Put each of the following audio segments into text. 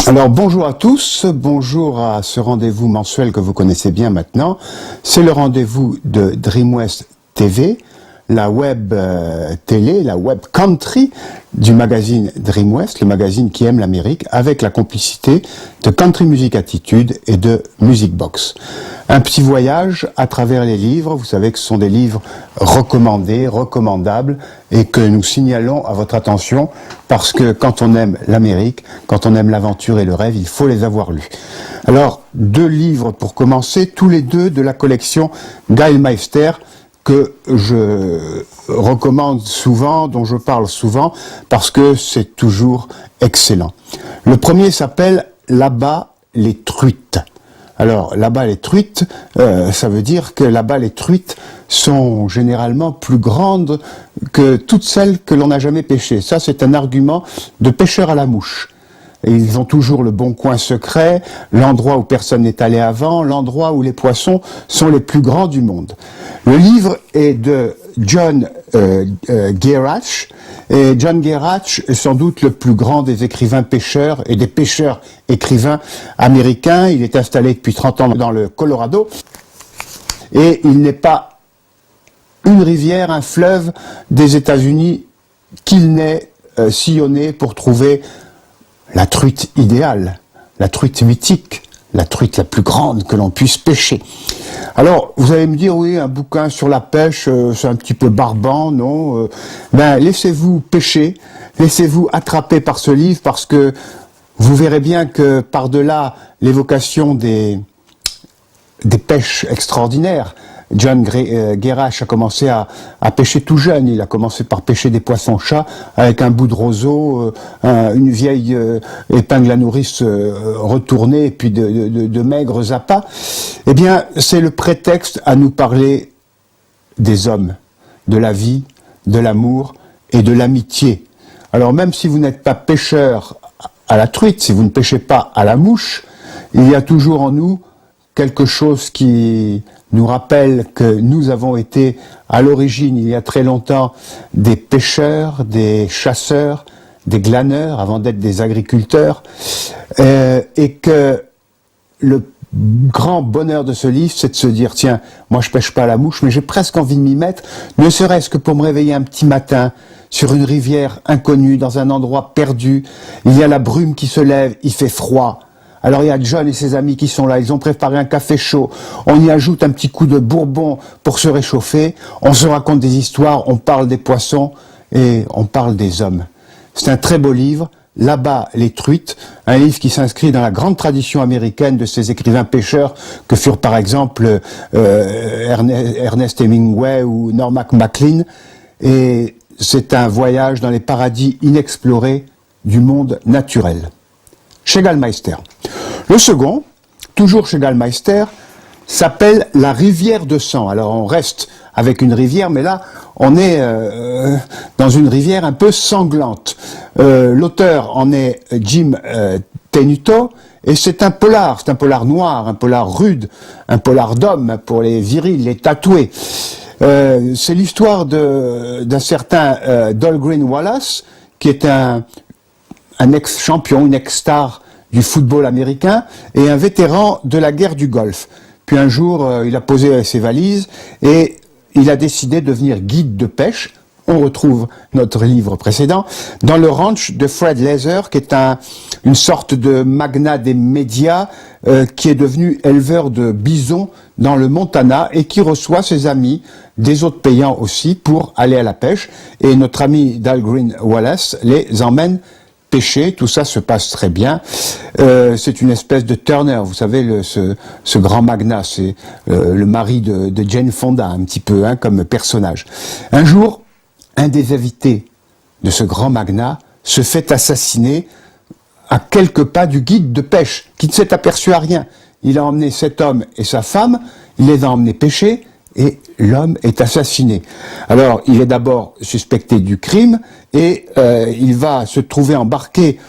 Alors bonjour à tous, bonjour à ce rendez-vous mensuel que vous connaissez bien maintenant. C'est le rendez-vous de Dream West TV, la web télé, la web country du magazine Dream West, le magazine qui aime l'Amérique, avec la complicité de Country Music Attitude et de Music Box. Un petit voyage à travers les livres, vous savez que ce sont des livres recommandés, recommandables, et que nous signalons à votre attention, parce que quand on aime l'Amérique, quand on aime l'aventure et le rêve, il faut les avoir lus. Alors, 2 livres pour commencer, tous les 2 de la collection Gail Meister, que je recommande souvent, dont je parle souvent, parce que c'est toujours excellent. Le premier s'appelle « Là-bas, les truites ». Alors, là-bas, les truites, ça veut dire que là-bas, les truites sont généralement plus grandes que toutes celles que l'on n'a jamais pêchées. Ça, c'est un argument de pêcheur à la mouche. Et ils ont toujours le bon coin secret, l'endroit où personne n'est allé avant, l'endroit où les poissons sont les plus grands du monde. Le livre est de John Gerach, et John Gerach est sans doute le plus grand des écrivains pêcheurs et des pêcheurs écrivains américains. Il est installé depuis 30 ans dans le Colorado, et il n'est pas une rivière, un fleuve des États-Unis qu'il n'ait sillonné pour trouver la truite idéale, la truite mythique, la truite la plus grande que l'on puisse pêcher. Alors, vous allez me dire, oui, un bouquin sur la pêche, c'est un petit peu barbant, non? Ben, laissez-vous pêcher, laissez-vous attraper par ce livre, parce que vous verrez bien que par-delà l'évocation des pêches extraordinaires, John Gerach a commencé à pêcher tout jeune. Il a commencé par pêcher des poissons-chats avec un bout de roseau, une vieille épingle à nourrice retournée, et puis de maigres appâts. Eh bien, c'est le prétexte à nous parler des hommes, de la vie, de l'amour et de l'amitié. Alors même si vous n'êtes pas pêcheur à la truite, si vous ne pêchez pas à la mouche, il y a toujours en nous quelque chose qui nous rappelle que nous avons été à l'origine, il y a très longtemps, des pêcheurs, des chasseurs, des glaneurs, avant d'être des agriculteurs, et que le grand bonheur de ce livre, c'est de se dire, tiens, moi je pêche pas à la mouche, mais j'ai presque envie de m'y mettre, ne serait-ce que pour me réveiller un petit matin, sur une rivière inconnue, dans un endroit perdu, il y a la brume qui se lève, il fait froid. Alors il y a John et ses amis qui sont là, ils ont préparé un café chaud, on y ajoute un petit coup de bourbon pour se réchauffer, on se raconte des histoires, on parle des poissons et on parle des hommes. C'est un très beau livre, Là-bas les truites, un livre qui s'inscrit dans la grande tradition américaine de ces écrivains pêcheurs que furent par exemple Ernest Hemingway ou Cormac McLean, et c'est un voyage dans les paradis inexplorés du monde naturel. Chez Gallmeister. Le second, toujours chez Gallmeister, s'appelle La rivière de sang. Alors on reste avec une rivière, mais là on est dans une rivière un peu sanglante. L'auteur en est Jim Tenuto, et c'est un polar noir, un polar rude, un polar d'homme pour les virils, les tatoués. C'est l'histoire d'un certain Dahlgren Wallace, qui est un ex-champion, une ex-star du football américain et un vétéran de la guerre du Golfe. Puis un jour, il a posé ses valises et il a décidé de devenir guide de pêche. On retrouve notre livre précédent dans le ranch de Fred Leather, qui est une sorte de magnat des médias qui est devenu éleveur de bisons dans le Montana et qui reçoit ses amis, des autres payants aussi, pour aller à la pêche. Et notre ami Dahlgren Wallace les emmène pêcher. Tout ça se passe très bien. C'est une espèce de Turner, vous savez, ce grand magnat, c'est le mari de Jane Fonda, un petit peu, comme personnage. Un jour, un des invités de ce grand magnat se fait assassiner à quelques pas du guide de pêche, qui ne s'est aperçu à rien. Il a emmené cet homme et sa femme, il les a emmenés pêcher, et l'homme est assassiné. Alors, il est d'abord suspecté du crime, et il va se trouver embarqué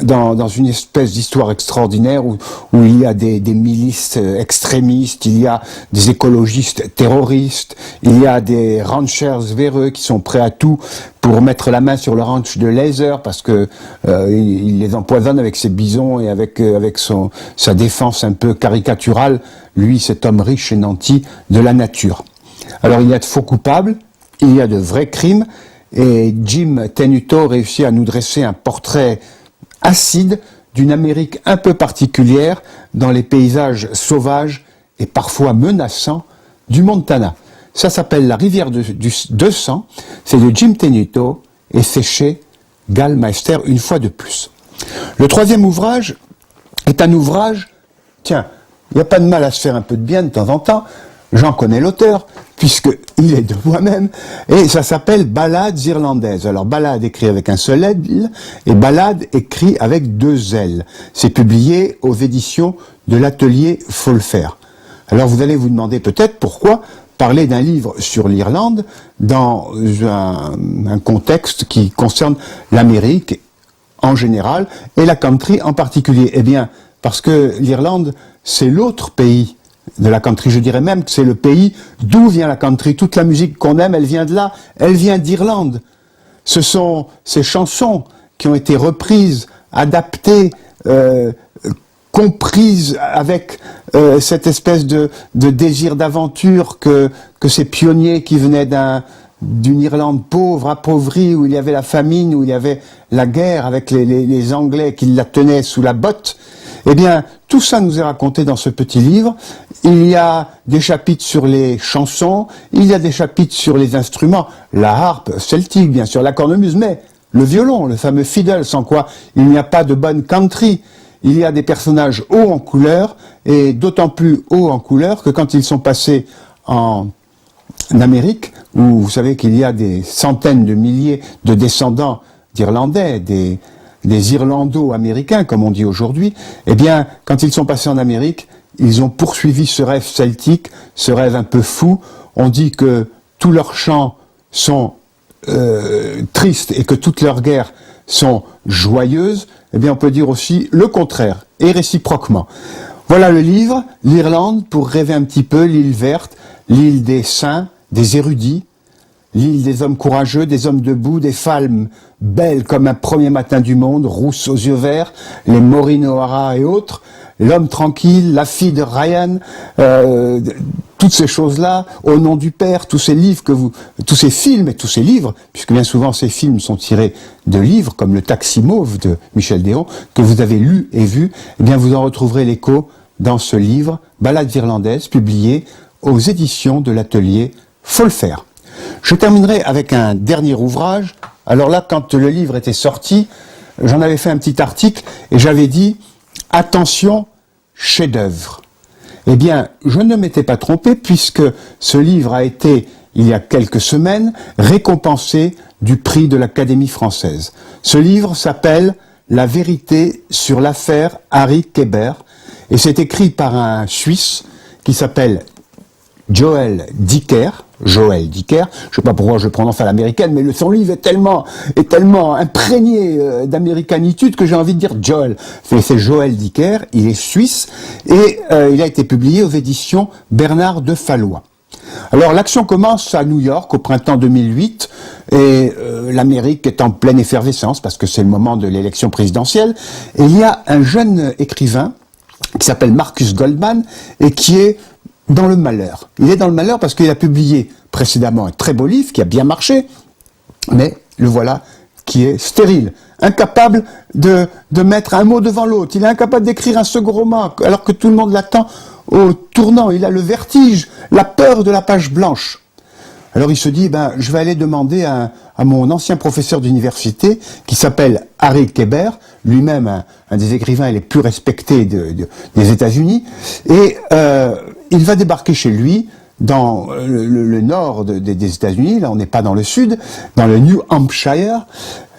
dans une espèce d'histoire extraordinaire où il y a des milices extrémistes, il y a des écologistes terroristes, il y a des ranchers véreux qui sont prêts à tout pour mettre la main sur le ranch de Laser parce que il les empoisonne avec ses bisons et avec sa défense un peu caricaturale, lui, cet homme riche et nanti de la nature. Alors il y a de faux coupables, il y a de vrais crimes, et Jim Tenuto réussit à nous dresser un portrait acide d'une Amérique un peu particulière dans les paysages sauvages et parfois menaçants du Montana. Ça s'appelle La rivière de sang, c'est de Jim Tenuto et c'est chez Gallmeister une fois de plus. Le troisième ouvrage est un ouvrage, tiens, il n'y a pas de mal à se faire un peu de bien de temps en temps, j'en connais l'auteur, puisqu'il est de moi-même, et ça s'appelle Ballades irlandaises. Alors, ballade écrit avec un seul L, et ballade écrit avec deux L. C'est publié aux éditions de l'atelier Folfer. Alors, vous allez vous demander peut-être pourquoi parler d'un livre sur l'Irlande dans un contexte qui concerne l'Amérique en général, et la country en particulier. Eh bien, parce que l'Irlande, c'est l'autre pays de la country. Je dirais même que c'est le pays d'où vient la country. Toute la musique qu'on aime, elle vient de là, elle vient d'Irlande. Ce sont ces chansons qui ont été reprises, adaptées, comprises avec cette espèce de désir d'aventure que ces pionniers qui venaient d'une Irlande pauvre, appauvrie, où il y avait la famine, où il y avait la guerre avec les Anglais qui la tenaient sous la botte. Eh bien, tout ça nous est raconté dans ce petit livre. Il y a des chapitres sur les chansons, il y a des chapitres sur les instruments, la harpe celtique, bien sûr, la cornemuse, mais le violon, le fameux fiddle, sans quoi il n'y a pas de bonne country. Il y a des personnages hauts en couleur, et d'autant plus hauts en couleur que quand ils sont passés en Amérique, où vous savez qu'il y a des centaines de milliers de descendants d'Irlandais, des Irlando-américains, comme on dit aujourd'hui, eh bien, quand ils sont passés en Amérique, ils ont poursuivi ce rêve celtique, ce rêve un peu fou. On dit que tous leurs chants sont tristes et que toutes leurs guerres sont joyeuses. Eh bien, on peut dire aussi le contraire, et réciproquement. Voilà le livre, l'Irlande, pour rêver un petit peu, l'île verte, l'île des saints, des érudits, l'île des hommes courageux, des hommes debout, des femmes belles comme un premier matin du monde, rousses aux yeux verts, les Maureen O'Hara et autres, l'homme tranquille, la fille de Ryan, toutes ces choses-là, au nom du Père, tous ces livres tous ces films et tous ces livres, puisque bien souvent ces films sont tirés de livres, comme le Taxi Mauve de Michel Déon, que vous avez lu et vu, eh bien vous en retrouverez l'écho dans ce livre, Ballades irlandaises, publié aux éditions de l'atelier Folfer. Je terminerai avec un dernier ouvrage. Alors là, quand le livre était sorti, j'en avais fait un petit article et j'avais dit « Attention, chef-d'œuvre ». Eh bien, je ne m'étais pas trompé puisque ce livre a été, il y a quelques semaines, récompensé du prix de l'Académie française. Ce livre s'appelle « La vérité sur l'affaire Harry Kéber » et c'est écrit par un Suisse qui s'appelle Joël Dicker, je ne sais pas pourquoi je prononce à l'américaine, mais son livre est tellement imprégné d'américanitude que j'ai envie de dire Joel. C'est Joël Dicker, il est suisse, et il a été publié aux éditions Bernard de Fallois. Alors l'action commence à New York au printemps 2008, et l'Amérique est en pleine effervescence, parce que c'est le moment de l'élection présidentielle, et il y a un jeune écrivain qui s'appelle Marcus Goldman, et qui est dans le malheur. Il est dans le malheur parce qu'il a publié précédemment un très beau livre qui a bien marché, mais le voilà qui est stérile, incapable de mettre un mot devant l'autre. Il est incapable d'écrire un second roman alors que tout le monde l'attend au tournant. Il a le vertige, la peur de la page blanche. Alors il se dit, je vais aller demander à mon ancien professeur d'université qui s'appelle Harry Kéber, lui-même un des écrivains les plus respectés des États-Unis, et il va débarquer chez lui dans le nord des États-Unis, là on n'est pas dans le sud, dans le New Hampshire,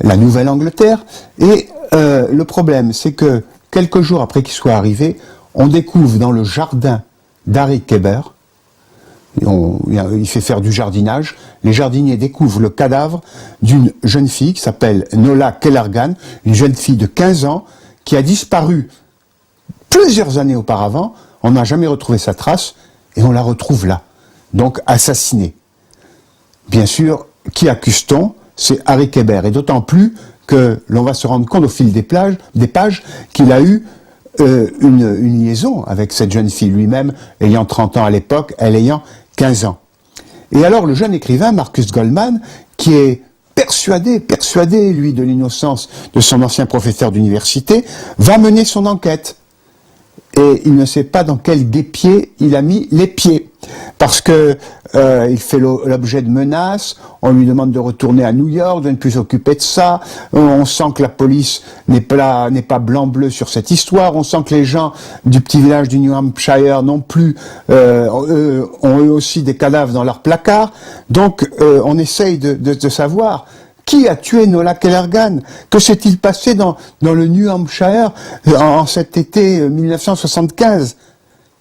la Nouvelle-Angleterre, et le problème c'est que quelques jours après qu'il soit arrivé, on découvre dans le jardin d'Harry Kéber Il fait faire du jardinage. Les jardiniers découvrent le cadavre d'une jeune fille qui s'appelle Nola Kellergan, une jeune fille de 15 ans qui a disparu plusieurs années auparavant. On n'a jamais retrouvé sa trace et on la retrouve là, donc assassinée. Bien sûr, qui accuse-t-on? C'est Harry Kéber, et d'autant plus que l'on va se rendre compte au fil des pages qu'il a eu une liaison avec cette jeune fille, lui-même ayant 30 ans à l'époque, elle ayant 15 ans. Et alors le jeune écrivain, Marcus Goldman, qui est persuadé, lui, de l'innocence de son ancien professeur d'université, va mener son enquête. Et il ne sait pas dans quel guêpier il a mis les pieds. Parce que il fait l'objet de menaces, on lui demande de retourner à New York, de ne plus s'occuper de ça, on sent que la police n'est pas blanc-bleu sur cette histoire, on sent que les gens du petit village du New Hampshire non plus ont eux aussi des cadavres dans leur placard. Donc on essaye de savoir qui a tué Nola Kellergan. Que s'est-il passé dans le New Hampshire en cet été 1975?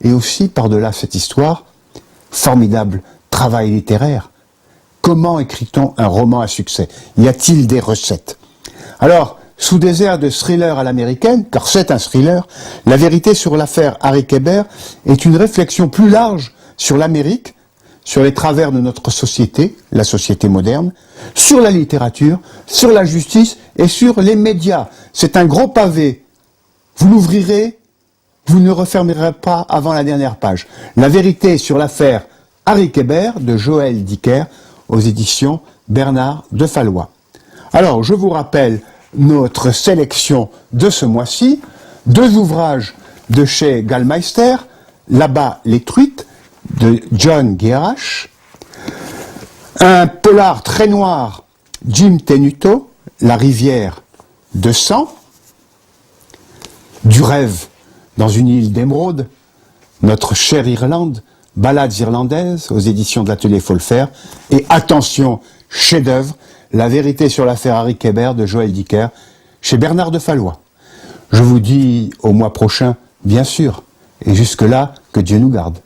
Et aussi, par-delà cette histoire, formidable travail littéraire. Comment écrit-on un roman à succès? Y a-t-il des recettes? Alors, sous des airs de thriller à l'américaine, car c'est un thriller, La vérité sur l'affaire Harry Kéber est une réflexion plus large sur l'Amérique, sur les travers de notre société, la société moderne, sur la littérature, sur la justice et sur les médias. C'est un gros pavé. Vous l'ouvrirez, vous ne refermerez pas avant la dernière page. La vérité sur l'affaire Harry Kéber de Joël Dicker aux éditions Bernard de Fallois. Alors, je vous rappelle notre sélection de ce mois-ci, 2 ouvrages de chez Gallmeister, Là-bas les truites, de John Guérache, un polar très noir, Jim Tenuto, La rivière de sang, Du rêve dans une île d'émeraude, Notre chère Irlande, Ballades irlandaises aux éditions de l'Atelier Folfer, et attention, chef-d'œuvre, La vérité sur l'affaire Harry Kéber de Joël Dicker, chez Bernard de Fallois. Je vous dis au mois prochain, bien sûr, et jusque-là, que Dieu nous garde.